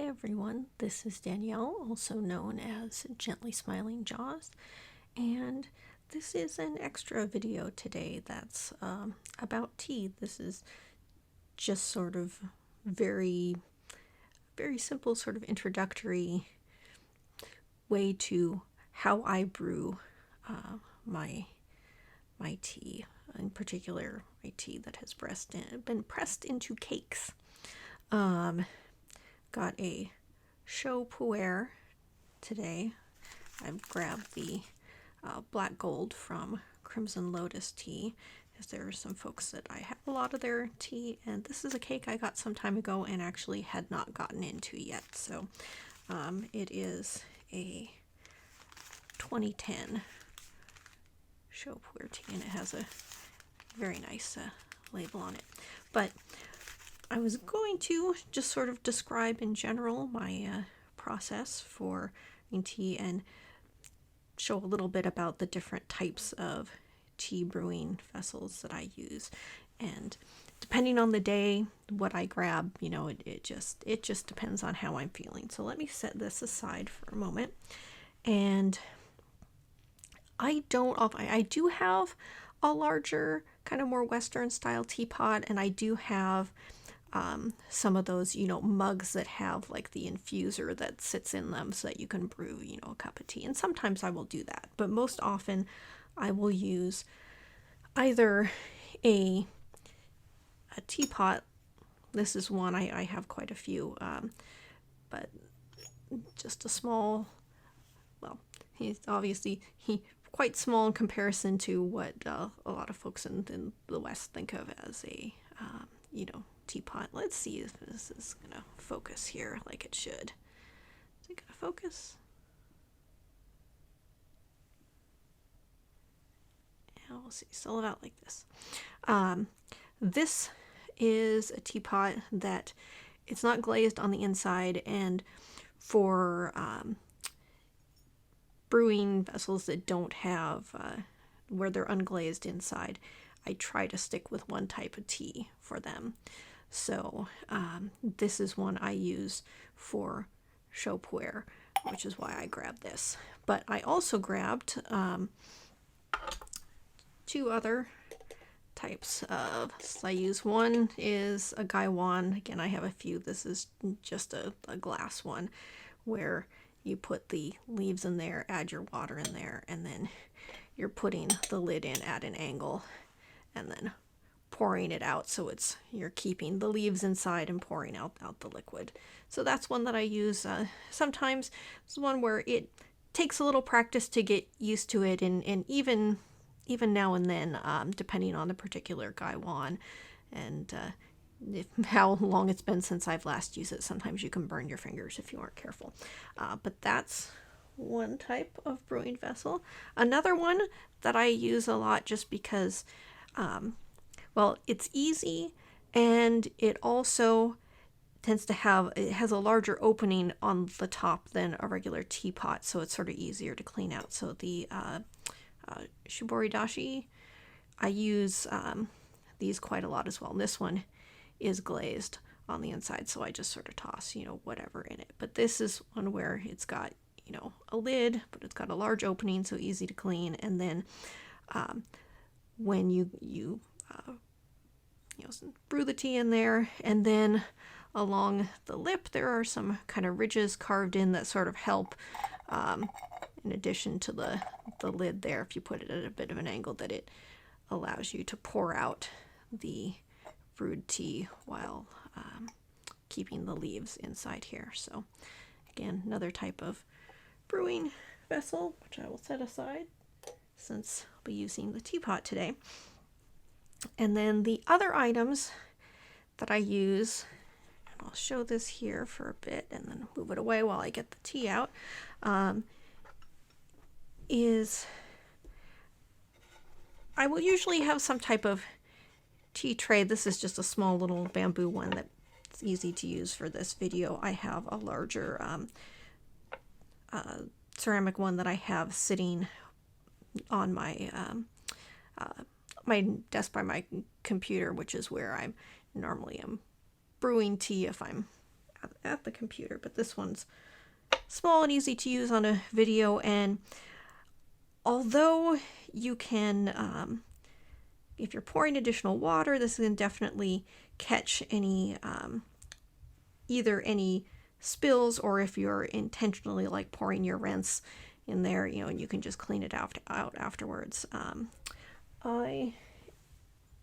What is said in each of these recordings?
Hey everyone, this is Danielle, also known as Gently Smiling Jaws, and this is an extra video today that's about tea. This is just sort of very simple sort of introductory way to how I brew my tea, in particular my tea that has been pressed into cakes. Got a Shou Puerh today. I've grabbed the black gold from Crimson Lotus tea, because there are some folks that I have a lot of their tea, and this is a cake I got some time ago and actually had not gotten into yet. So it is a 2010 Shou Puerh tea, and it has a very nice label on it. But I was going to just sort of describe in general my process for making tea and show a little bit about the different types of tea brewing vessels that I use. And depending on the day, what I grab, you know, it just depends on how I'm feeling. So let me set this aside for a moment. And I do have a larger, kind of more Western style teapot, and I do have some of those, you know, mugs that have like the infuser that sits in them so that you can brew, you know, a cup of tea. And sometimes I will do that, but most often I will use either a teapot. This is one, I have quite a few, but just a small, well, he's obviously quite small in comparison to what a lot of folks in the West think of as a, you know, teapot. Let's see if this is gonna focus here like it should. Is it gonna focus? Yeah, we'll see. Still about like this. This is a teapot that it's not glazed on the inside, and for brewing vessels that don't have where they're unglazed inside, I try to stick with one type of tea for them. So this is one I use for Shou Puerh, which is why I grabbed this. But I also grabbed two other types of I use. One is a gaiwan. Again, I have a few. This is just a glass one where you put the leaves in there, add your water in there, and then you're putting the lid in at an angle and then pouring it out, so you're keeping the leaves inside and pouring out the liquid. So that's one that I use. Sometimes it's one where it takes a little practice to get used to it, and even now and then, depending on the particular gaiwan and how long it's been since I've last used it, sometimes you can burn your fingers if you aren't careful. But that's one type of brewing vessel. Another one that I use a lot just because well, it's easy, and it also tends to has a larger opening on the top than a regular teapot, so it's sort of easier to clean out. So the Shiboridashi, I use these quite a lot as well. And this one is glazed on the inside, so I just sort of toss, you know, whatever in it. But this is one where it's got, you know, a lid, but it's got a large opening, so easy to clean. And then when you brew the tea in there, and then along the lip there are some kind of ridges carved in that sort of help, in addition to the lid there, if you put it at a bit of an angle, that it allows you to pour out the brewed tea while keeping the leaves inside here. So again, another type of brewing vessel, which I will set aside since I'll be using the teapot today. And then the other items that I use, and I'll show this here for a bit and then move it away while I get the tea out, is I will usually have some type of tea tray. This is just a small little bamboo one that's easy to use for this video. I have a larger ceramic one that I have sitting on my my desk by my computer, which is where I normally am brewing tea if I'm at the computer, but this one's small and easy to use on a video. And although you can, if you're pouring additional water, this can definitely catch any, either any spills, or if you're intentionally like pouring your rinse in there, you know, and you can just clean it out afterwards. I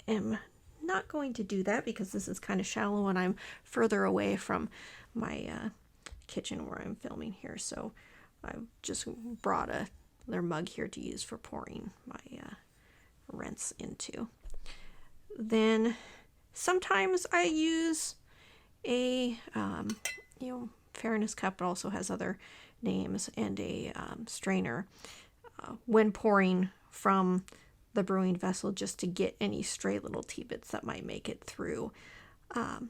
am not going to do that because this is kind of shallow and I'm further away from my kitchen where I'm filming here. So I've just brought their mug here to use for pouring my rinse into. Then sometimes I use a fairness cup. It also has other names, and a strainer when pouring from the brewing vessel, just to get any stray little tea bits that might make it through. And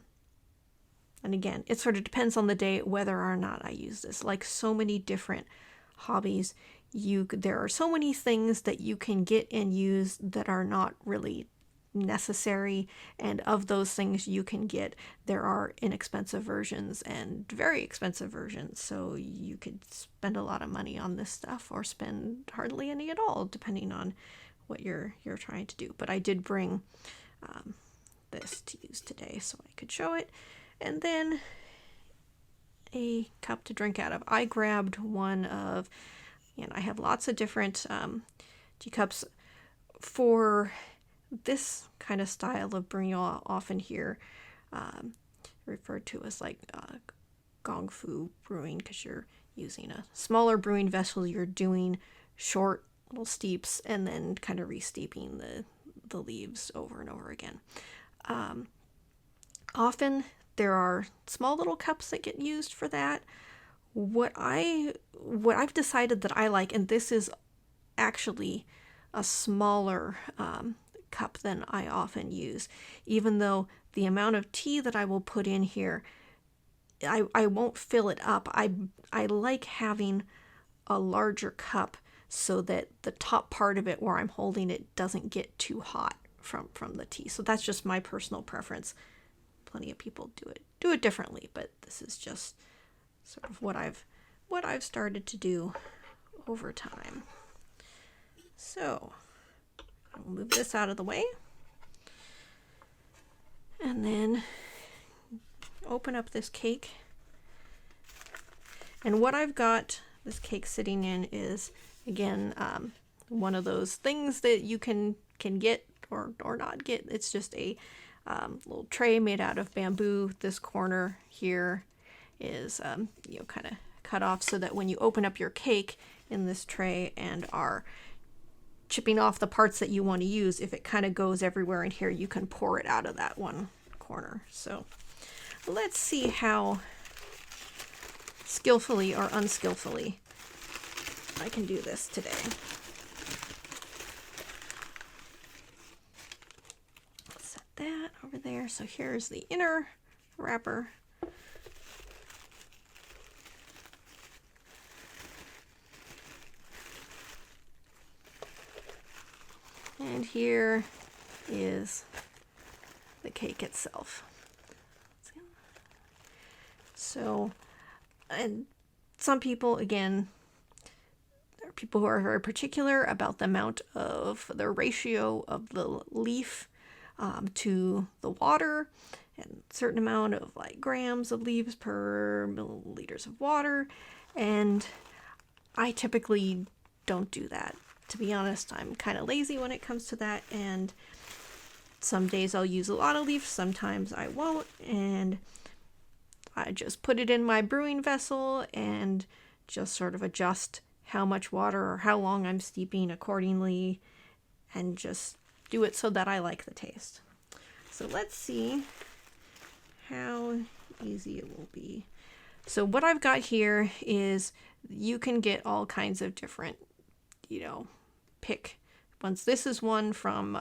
again, it sort of depends on the day whether or not I use this. Like so many different hobbies, there are so many things that you can get and use that are not really necessary, and of those things you can get, there are inexpensive versions and very expensive versions, so you could spend a lot of money on this stuff or spend hardly any at all, depending on what you're trying to do. But I did bring this to use today so I could show it. And then a cup to drink out of. I grabbed one of, and I have lots of different teacups for this kind of style of brewing. You'll often hear referred to as like gong fu brewing, because you're using a smaller brewing vessel. You're doing short little steeps and then kind of re-steeping the leaves over and over again. Often there are small little cups that get used for that. What I've decided that I like, and this is actually a smaller cup than I often use, even though the amount of tea that I will put in here, I won't fill it up. I like having a larger cup so that the top part of it where I'm holding it doesn't get too hot from the tea. So that's just my personal preference. Plenty of people do it differently, but this is just sort of what I've started to do over time. So I'll move this out of the way, and then open up this cake. And what I've got this cake sitting in is, again, one of those things that you can get or not get. It's just a little tray made out of bamboo. This corner here is kind of cut off so that when you open up your cake in this tray and are chipping off the parts that you want to use, if it kind of goes everywhere in here, you can pour it out of that one corner. So let's see how skillfully or unskillfully I can do this today. Set that over there. So here's the inner wrapper. And here is the cake itself. So, and some people, again, there are people who are very particular about the amount of the ratio of the leaf to the water, and a certain amount of like grams of leaves per milliliters of water. And I typically don't do that. To be honest, I'm kind of lazy when it comes to that, and some days I'll use a lot of leaves, sometimes I won't, and I just put it in my brewing vessel and just sort of adjust how much water or how long I'm steeping accordingly, and just do it so that I like the taste. So let's see how easy it will be. So what I've got here is, you can get all kinds of different, pick ones. This is one from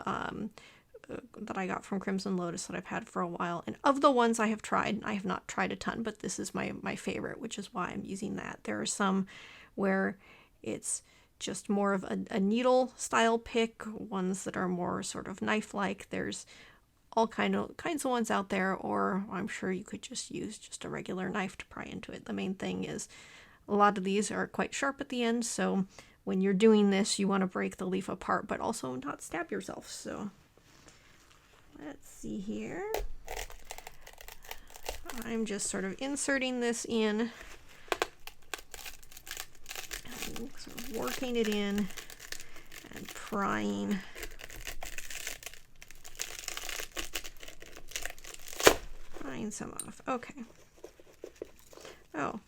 that I got from Crimson Lotus that I've had for a while. And of the ones I have tried, I have not tried a ton, but this is my favorite, which is why I'm using that. There are some where it's just more of a needle style pick, ones that are more sort of knife-like. There's all kinds of ones out there, or I'm sure you could just use just a regular knife to pry into it. The main thing is a lot of these are quite sharp at the end, so when you're doing this, you want to break the leaf apart, but also not stab yourself. So let's see here. I'm just sort of inserting this in and sort of working it in and prying. Prying some off. Okay. Oh,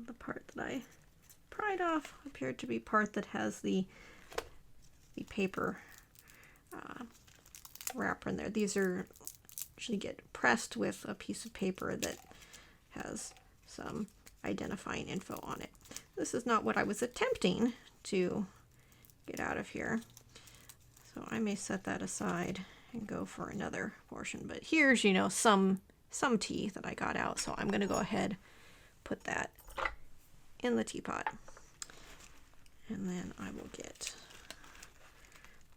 the part that I pried off appeared to be part that has the paper wrapper in there. These are usually get pressed with a piece of paper that has some identifying info on it. This is not what I was attempting to get out of here, so I may set that aside and go for another portion. But here's, you know, some tea that I got out, so I'm going to go ahead, put that in the teapot, and then I will get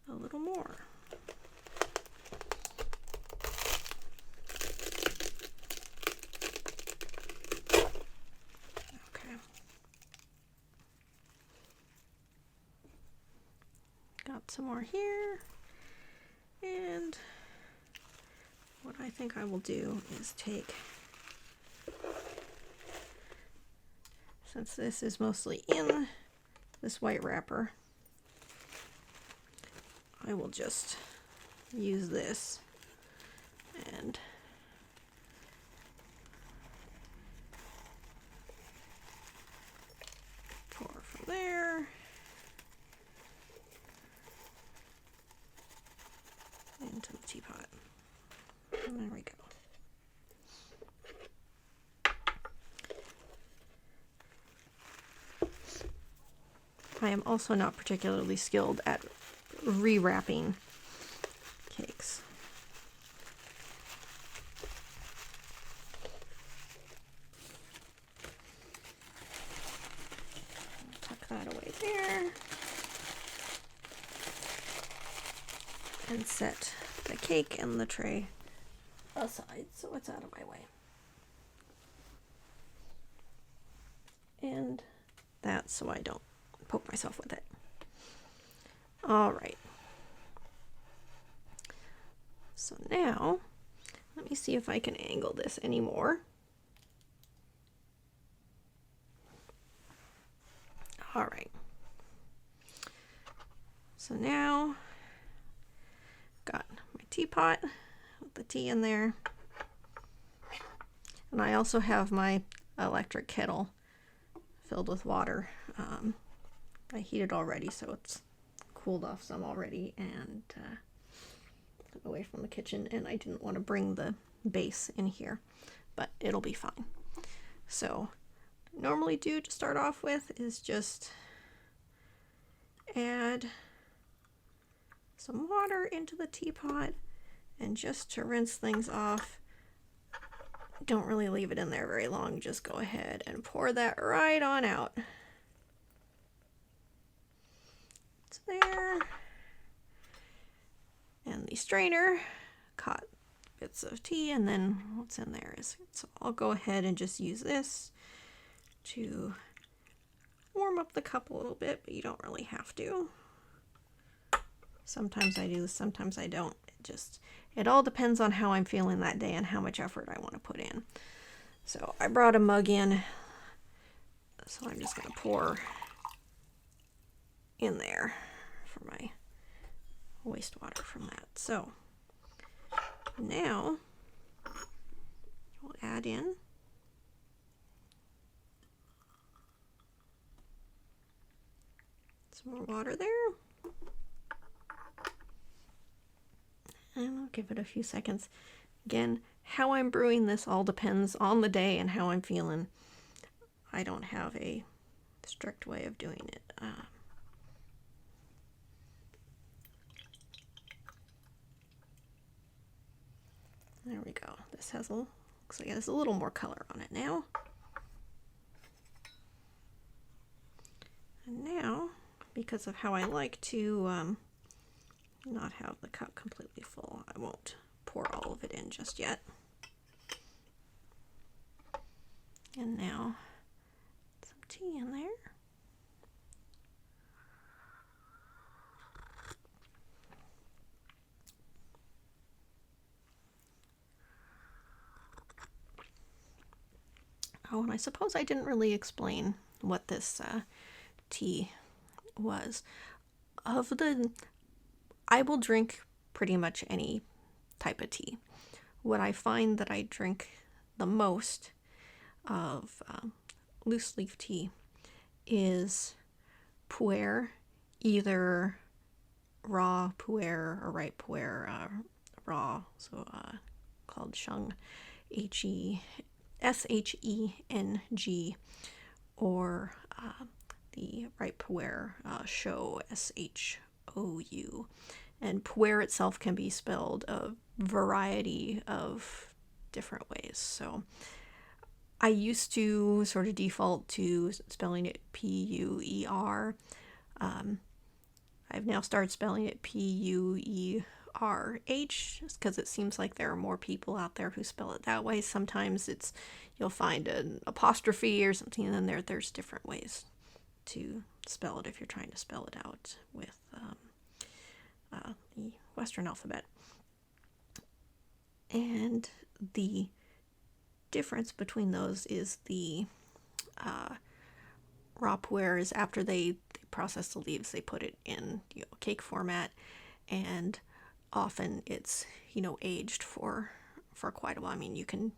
a little more. Okay. Got some more here, and what I think I will do is take, since this is mostly in this white wrapper, I will just use this and pour from there into the teapot. And there we go. I am also not particularly skilled at rewrapping cakes. Tuck that away there. And set the cake and the tray aside so it's out of my way. And that's so I don't poke myself with it. All right. So now, let me see if I can angle this anymore. All right. So now, got my teapot with the tea in there. And I also have my electric kettle filled with water. I heated already, so it's cooled off some already, and away from the kitchen, and I didn't want to bring the base in here, but it'll be fine. So what I normally do to start off with is just add some water into the teapot, and just to rinse things off, don't really leave it in there very long, just go ahead and pour that right on out. It's there. And the strainer caught bits of tea, and then what's in there is, so I'll go ahead and just use this to warm up the cup a little bit, but you don't really have to. Sometimes I do, sometimes I don't. It all depends on how I'm feeling that day and how much effort I want to put in. So I brought a mug in, so I'm just going to pour in there for my wastewater from that. So now we'll add in some more water there. And I'll give it a few seconds. Again, how I'm brewing this all depends on the day and how I'm feeling. I don't have a strict way of doing it. There we go. This has looks like it has a little more color on it now. And now, because of how I like to not have the cup completely full. I won't pour all of it in just yet. And now some tea in there. Oh, and I suppose I didn't really explain what this tea was. I will drink pretty much any type of tea. What I find that I drink the most of loose leaf tea is pu'er, either raw pu'er or ripe pu'er, raw, so called sheng, Sheng, or the ripe pu'er, shou, Shou. And pu'er itself can be spelled a variety of different ways. So I used to sort of default to spelling it Puer. I've now started spelling it Puerh, just because it seems like there are more people out there who spell it that way. Sometimes you'll find an apostrophe or something, and then there's different ways to spell it if you're trying to spell it out with the Western alphabet. And the difference between those is the raw pu'er is after they process the leaves, they put it in cake format, and often it's aged for quite a while. I mean, you can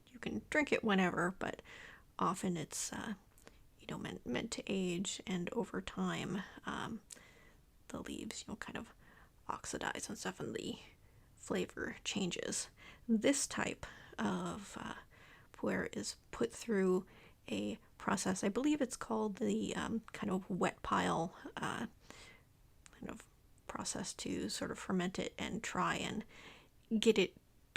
drink it whenever, but often it's meant to age, and over time the leaves kind of oxidize and stuff, and the flavor changes. This type of pu'er is put through a process. I believe it's called the kind of wet pile kind of process to sort of ferment it and try and get it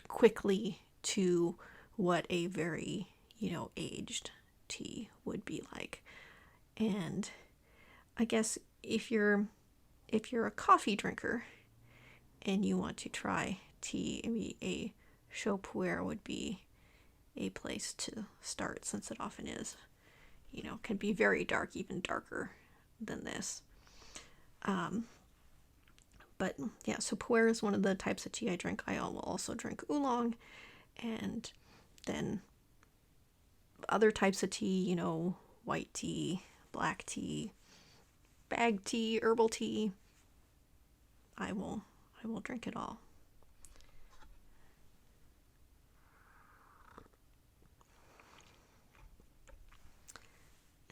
quickly to what a very aged tea would be like. And I guess if you're a coffee drinker and you want to try tea, maybe a Shou Puerh would be a place to start, since it often is, can be very dark, even darker than this. But yeah, so pu'er is one of the types of tea I drink. I will also drink oolong, and then other types of tea, white tea, black tea, bag tea, herbal tea. I will drink it all.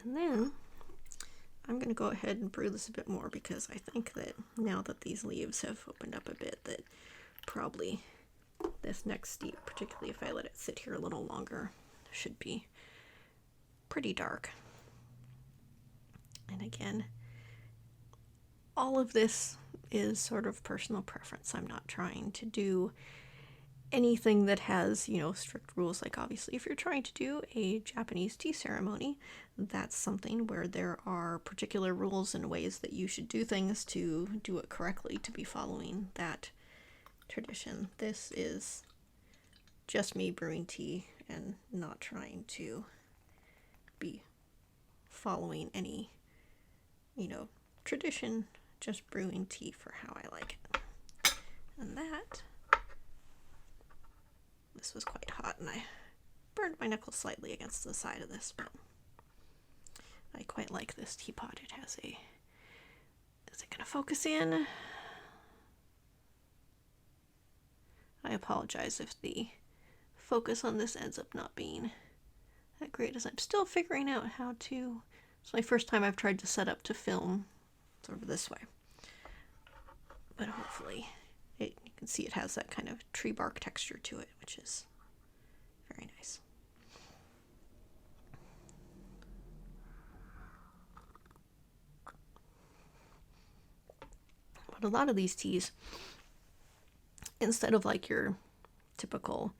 And then I'm going to go ahead and brew this a bit more, because I think that now that these leaves have opened up a bit, that probably this next steep, particularly if I let it sit here a little longer, should be pretty dark. And again, all of this is sort of personal preference. I'm not trying to do anything that has, strict rules. Like, obviously, if you're trying to do a Japanese tea ceremony, that's something where there are particular rules and ways that you should do things to do it correctly, to be following that tradition. This is just me brewing tea and not trying to be following any, tradition, just brewing tea for how I like it. And this was quite hot, and I burned my knuckles slightly against the side of this, but I quite like this teapot. It has is it going to focus in? I apologize if the focus on this ends up not being that great, as I'm still figuring out how to. It's my first time I've tried to set up to film sort of this way. But hopefully you can see it has that kind of tree bark texture to it, which is very nice. But a lot of these teas, instead of like your typical,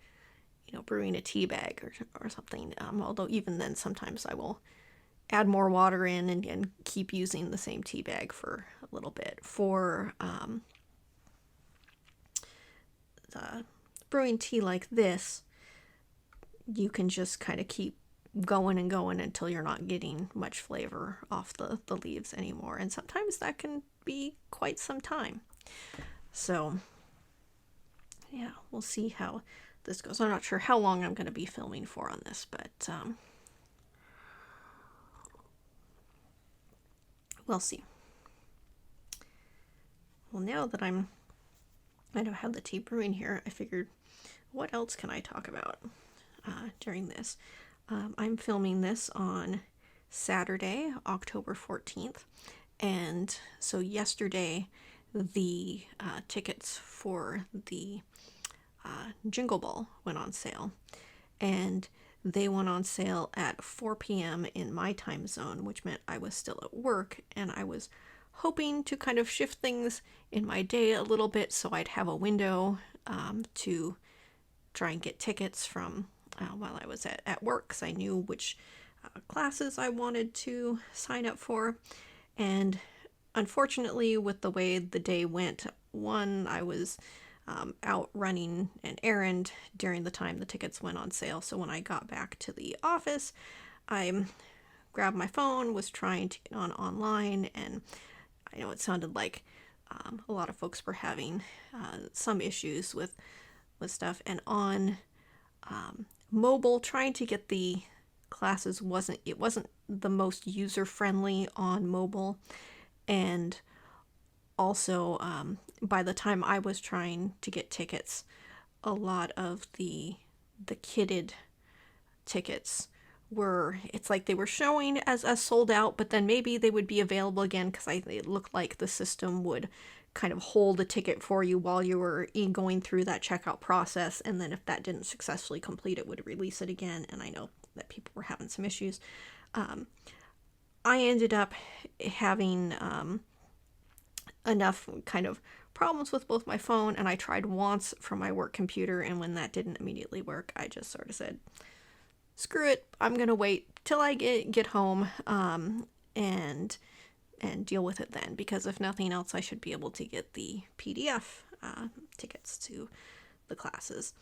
brewing a tea bag or something, although even then sometimes I will add more water in and keep using the same tea bag for a little bit. For brewing tea like this, you can just kind of keep going and going until you're not getting much flavor off the leaves anymore. And sometimes that can be quite some time. So yeah, we'll see how this goes. I'm not sure how long I'm going to be filming for on this, but we'll see. Well, now that I don't have the tea brewing here, I figured, what else can I talk about during this? I'm filming this on Saturday, October 14th, and so yesterday the tickets for the Jingle Ball went on sale, and they went on sale at 4 p.m. in my time zone, which meant I was still at work, and I was hoping to kind of shift things in my day a little bit so I'd have a window to try and get tickets from while I was at work, because I knew which classes I wanted to sign up for. And unfortunately, with the way the day went, one, I was out running an errand during the time the tickets went on sale. So when I got back to the office, I grabbed my phone, was trying to get online, and I know it sounded like a lot of folks were having some issues with stuff. And on mobile, trying to get the classes wasn't the most user-friendly on mobile. And also, by the time I was trying to get tickets, a lot of the kitted tickets were, it's like they were showing as sold out, but then maybe they would be available again, because it looked like the system would kind of hold a ticket for you while you were going through that checkout process, and then if that didn't successfully complete, it would release it again. And I know that people were having some issues. I ended up having enough kind of problems with both my phone, and I tried once from my work computer, and when that didn't immediately work, I just sort of said, screw it, I'm gonna wait till I get home and deal with it then, because if nothing else, I should be able to get the PDF tickets to the classes.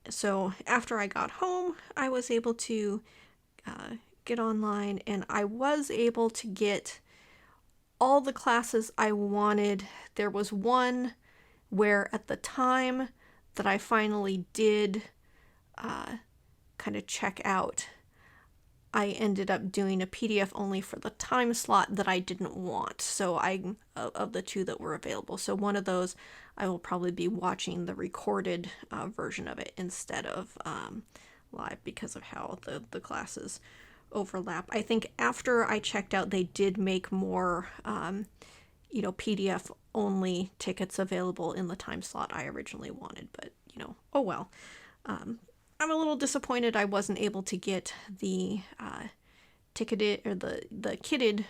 So after I got home, I was able to get online, and I was able to get all the classes I wanted. There was one where at the time that I finally did kind of check out, I ended up doing a PDF only for the time slot that I didn't want. So of the two that were available. So one of those, I will probably be watching the recorded version of it instead of live, because of how the classes overlap. I think after I checked out, they did make more, PDF only tickets available in the time slot I originally wanted, but oh well. I'm a little disappointed I wasn't able to get the ticketed or the kitted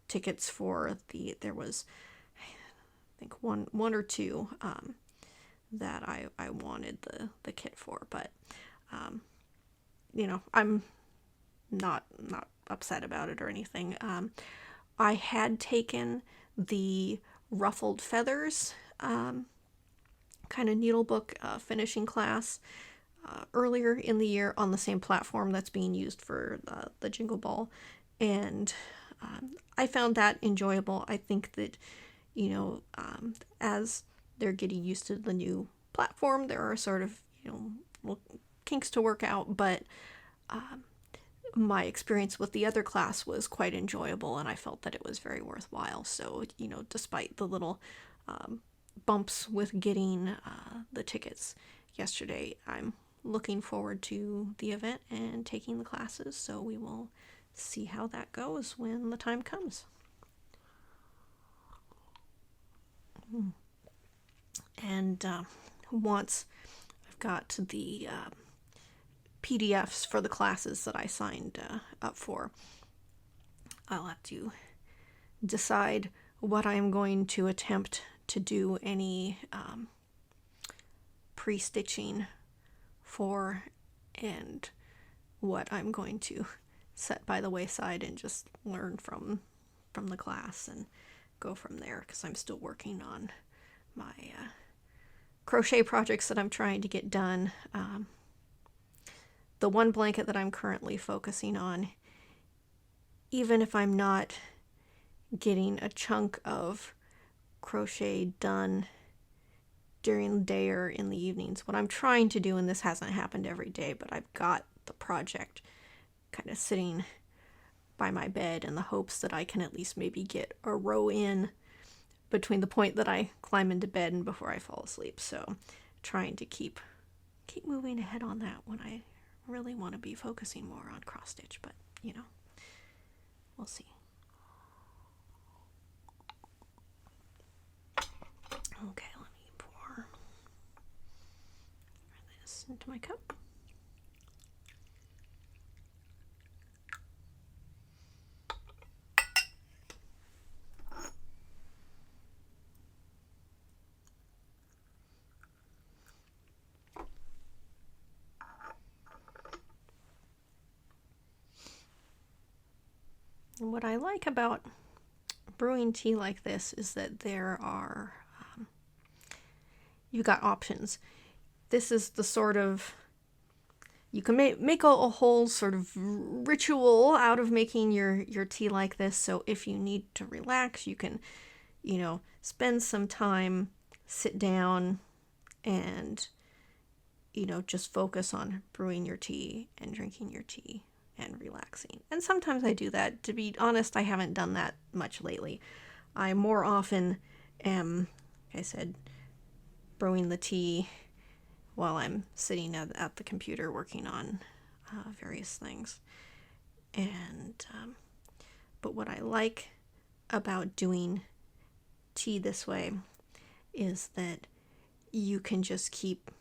tickets for there was, I think one or two that I wanted the kit for, but I'm not upset about it or anything. I had taken the ruffled feathers kind of needlebook finishing class earlier in the year on the same platform that's being used for the Jingle Ball, and I found that enjoyable. I think that as they're getting used to the new platform, there are sort of kinks to work out, but my experience with the other class was quite enjoyable, and I felt that it was very worthwhile. So despite the little bumps with getting the tickets yesterday, I'm looking forward to the event and taking the classes, so we will see how that goes when the time comes. And once I've got the PDFs for the classes that I signed up for, I'll have to decide what I'm going to attempt to do any pre-stitching for, and what I'm going to set by the wayside and just learn from the class and go from there, because I'm still working on my crochet projects that I'm trying to get done. The one blanket that I'm currently focusing on, even if I'm not getting a chunk of crochet done during the day or in the evenings, what I'm trying to do, and this hasn't happened every day, but I've got the project kind of sitting by my bed in the hopes that I can at least maybe get a row in between the point that I climb into bed and before I fall asleep. So trying to keep moving ahead on that when I really want to be focusing more on cross stitch, but you know, we'll see. Okay, let me pour this into my cup. And what I like about brewing tea like this is that there are, you've got options. This is the sort of, you can make a whole sort of ritual out of making your tea like this. So if you need to relax, you can, you know, spend some time, sit down, and, you know, just focus on brewing your tea and drinking your tea and relaxing. And sometimes I do that. To be honest, I haven't done that much lately. I more often am, like I said, brewing the tea while I'm sitting at the computer working on various things. And but what I like about doing tea this way is that you can just keep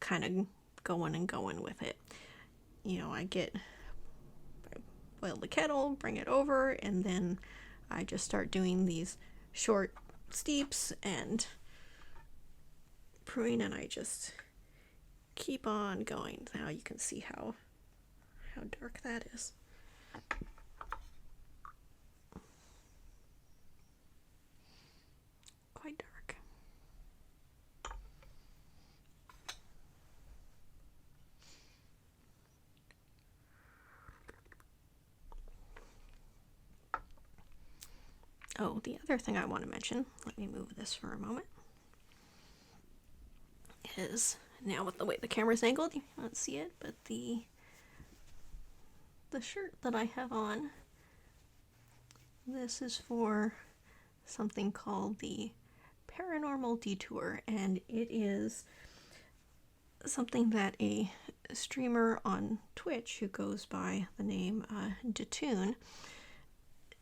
kind of going and going with it. You know, I boil the kettle, bring it over, and then I just start doing these short steeps and brewing, and I just keep on going. Now you can see how dark that is. Quite dark. Oh, the other thing I want to mention, let me move this for a moment, is now with the way the camera's angled, you can't see it, but the shirt that I have on, this is for something called the Paranormal Detour, and it is something that a streamer on Twitch who goes by the name Detoon,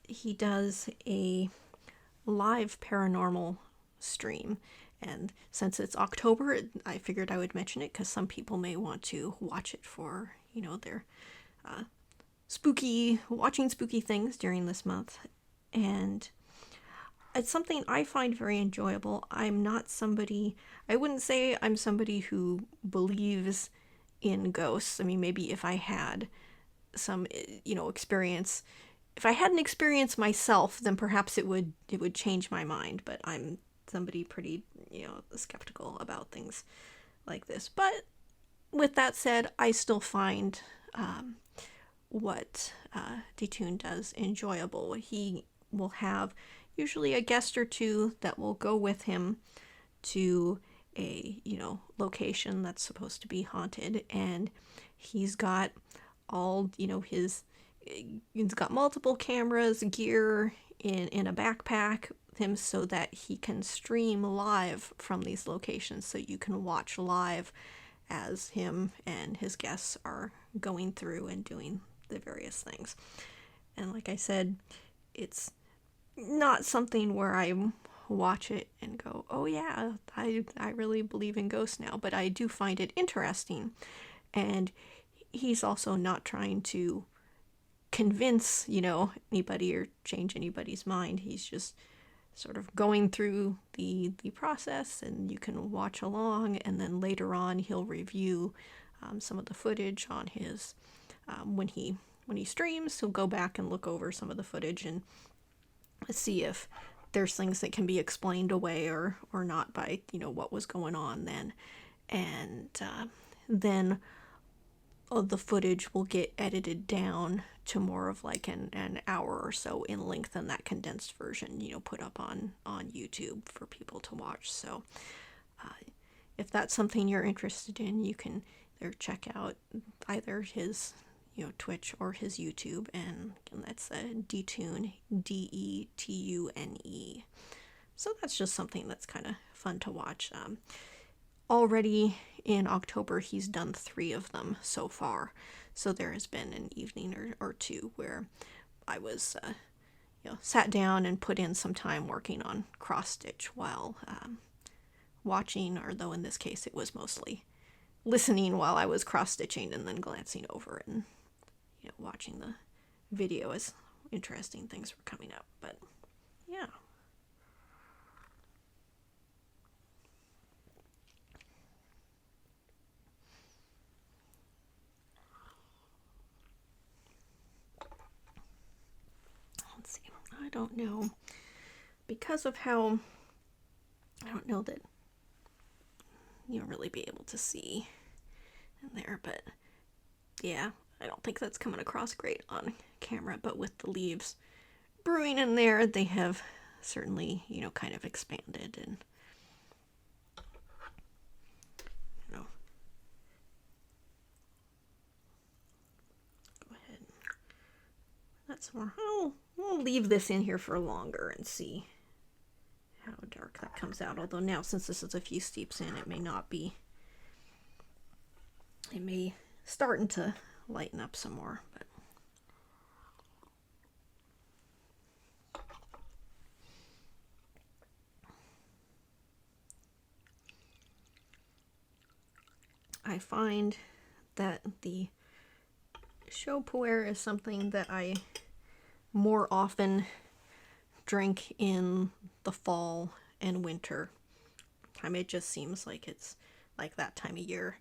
he does a live paranormal stream. And since it's October, I figured I would mention it because some people may want to watch it for, you know, their watching spooky things during this month. And it's something I find very enjoyable. I wouldn't say I'm somebody who believes in ghosts. I mean, maybe if I had some, you know, experience, if I had an experience myself, then perhaps it would change my mind. But I'm somebody pretty, you know, skeptical about things like this. But with that said, I still find what Detoon does enjoyable. He will have usually a guest or two that will go with him to a, you know, location that's supposed to be haunted, and he's got all, you know, he's got multiple cameras, gear in a backpack with him so that he can stream live from these locations, so you can watch live as him and his guests are going through and doing the various things. And like I said, it's not something where I watch it and go, oh yeah, I really believe in ghosts now, but I do find it interesting. And he's also not trying to convince, you know, anybody or change anybody's mind. He's just sort of going through the process, and you can watch along, and then later on he'll review some of the footage on his when he streams. He'll go back and look over some of the footage and see if there's things that can be explained away or not by, you know, what was going on then. And then the footage will get edited down to more of like an hour or so in length, and that condensed version, you know, put up on YouTube for people to watch. So if that's something you're interested in, you can either check out either his, you know, Twitch or his YouTube, and that's Detune, Detune. So that's just something that's kind of fun to watch. Already in October, he's done 3 of them so far. So there has been an evening or two where I was, you know, sat down and put in some time working on cross stitch while watching, or though in this case it was mostly listening while I was cross stitching and then glancing over and, you know, watching the video as interesting things were coming up. But yeah. Let's see. I don't know. Because of how, I don't know that you'll really be able to see in there, but yeah, I don't think that's coming across great on camera. But with the leaves brewing in there, they have certainly, you know, kind of expanded and, you know, go ahead. That's more. We'll leave this in here for longer and see how dark that comes out. Although now, since this is a few steeps in, it may not be. It may starting to lighten up some more, but I find that the Shou Puerh is something that I more often drink in the fall and winter time. It just seems like it's like that time of year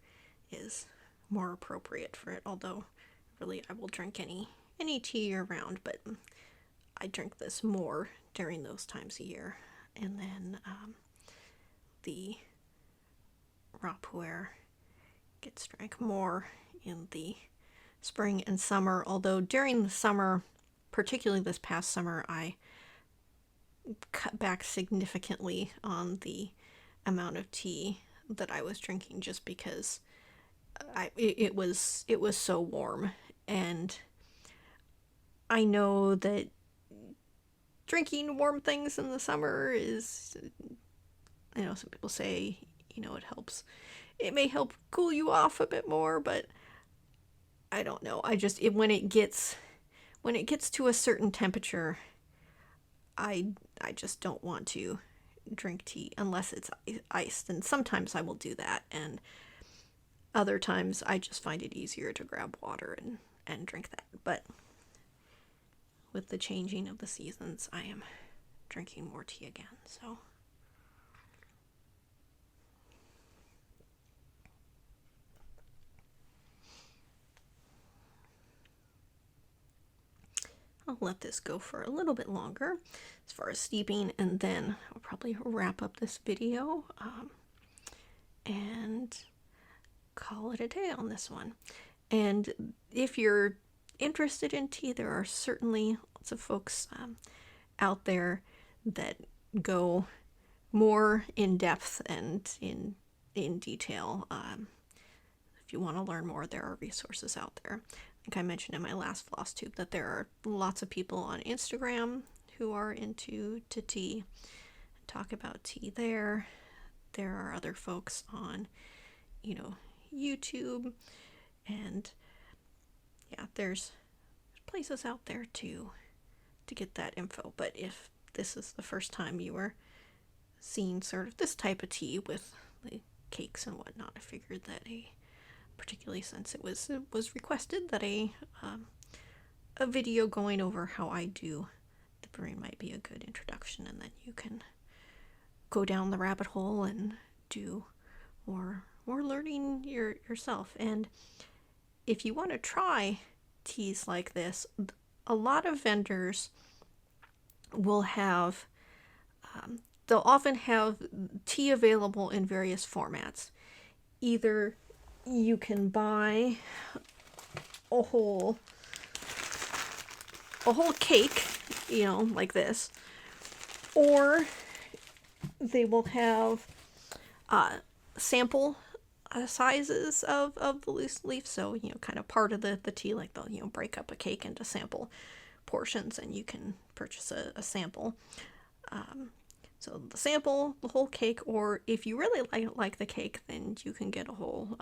is more appropriate for it, although really I will drink any tea year round, but I drink this more during those times of year. And then the raw puer gets drank more in the spring and summer, although during the summer, particularly this past summer, I cut back significantly on the amount of tea that I was drinking, just because it was so warm. And I know that drinking warm things in the summer is, I know some people say, you know, it may help cool you off a bit more, but I don't know. When it gets to a certain temperature, I just don't want to drink tea unless it's iced, and sometimes I will do that, and other times I just find it easier to grab water and drink that. But with the changing of the seasons, I am drinking more tea again, so. I'll let this go for a little bit longer as far as steeping, and then I'll probably wrap up this video and call it a day on this one. And if you're interested in tea, there are certainly lots of folks out there that go more in depth and in detail. If you want to learn more, there are resources out there. I think I mentioned in my last Flosstube that there are lots of people on Instagram who are into tea and talk about tea there. There are other folks on, you know, YouTube, and yeah, there's places out there to get that info. But if this is the first time you are seeing sort of this type of tea with the cakes and whatnot, I figured that particularly since it was requested that a video going over how I do the brewing might be a good introduction, and then you can go down the rabbit hole and do more learning yourself. And if you want to try teas like this, a lot of vendors will have they'll often have tea available in various formats. Either you can buy a whole cake, you know, like this, or they will have sample sizes of the loose leaf. So, you know, kind of part of the tea, like they'll, you know, break up a cake into sample portions and you can purchase a sample. So the sample, the whole cake, or if you really like the cake, then you can get a whole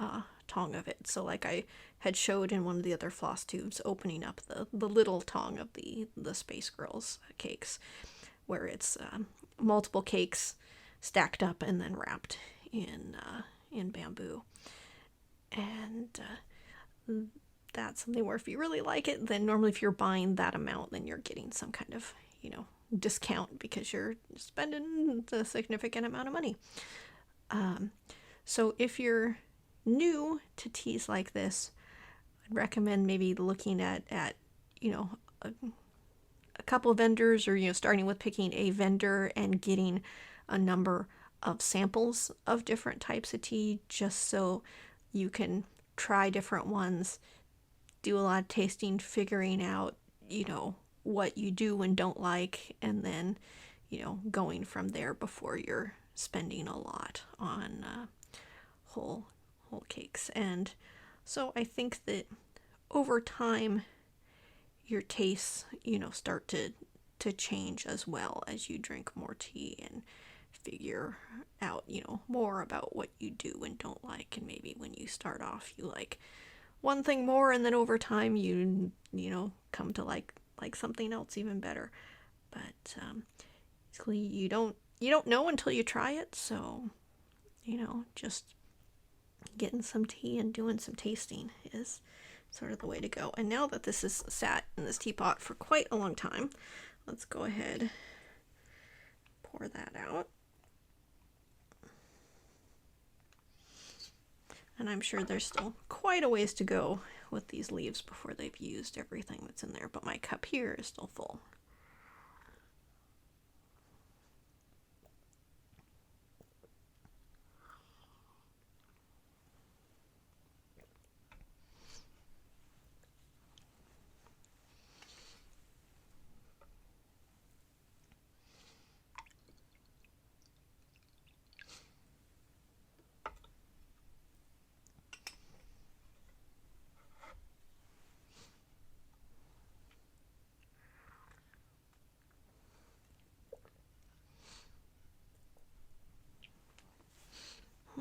tong of it. So like I had showed in one of the other floss tubes, opening up the little tong of the Space Girls cakes, where it's multiple cakes stacked up and then wrapped in bamboo. And that's something where if you really like it, then normally if you're buying that amount, then you're getting some kind of, you know, discount because you're spending a significant amount of money. So if you're new to teas like this, I'd recommend maybe looking at you know, a couple of vendors, or, you know, starting with picking a vendor and getting a number of samples of different types of tea, just so you can try different ones, do a lot of tasting, figuring out, you know, what you do and don't like, and then, you know, going from there before you're spending a lot on whole cakes. And so I think that over time your tastes, you know, start to change as well as you drink more tea and figure out, you know, more about what you do and don't like. And maybe when you start off you like one thing more, and then over time you know, come to like something else even better. But basically you don't know until you try it. So, you know, just getting some tea and doing some tasting is sort of the way to go. And now that this has sat in this teapot for quite a long time, let's go ahead, pour that out. And I'm sure there's still quite a ways to go with these leaves before they've used everything that's in there, but my cup here is still full.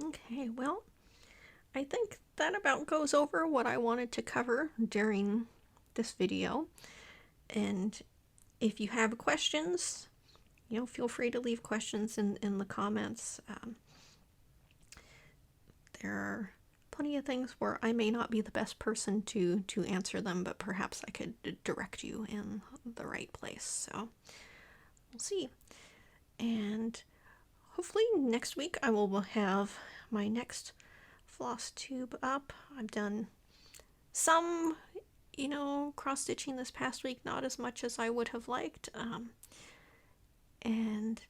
Okay, well, I think that about goes over what I wanted to cover during this video. And if you have questions, you know, feel free to leave questions in the comments. There are plenty of things where I may not be the best person to answer them, but perhaps I could direct you in the right place. So we'll see. And hopefully next week I will have my next floss tube up. I've done some, you know, cross stitching this past week, not as much as I would have liked. And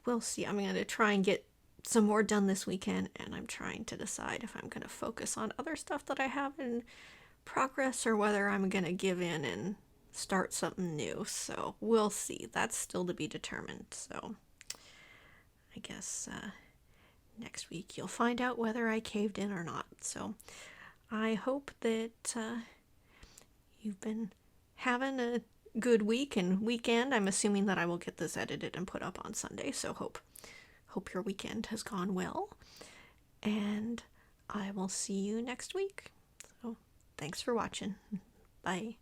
we'll see. I'm going to try and get some more done this weekend, and I'm trying to decide if I'm going to focus on other stuff that I have in progress or whether I'm going to give in and start something new. So we'll see. That's still to be determined. So I guess next week you'll find out whether I caved in or not. So I hope that you've been having a good week and weekend. I'm assuming that I will get this edited and put up on Sunday, so hope your weekend has gone well. And I will see you next week. So thanks for watching. Bye.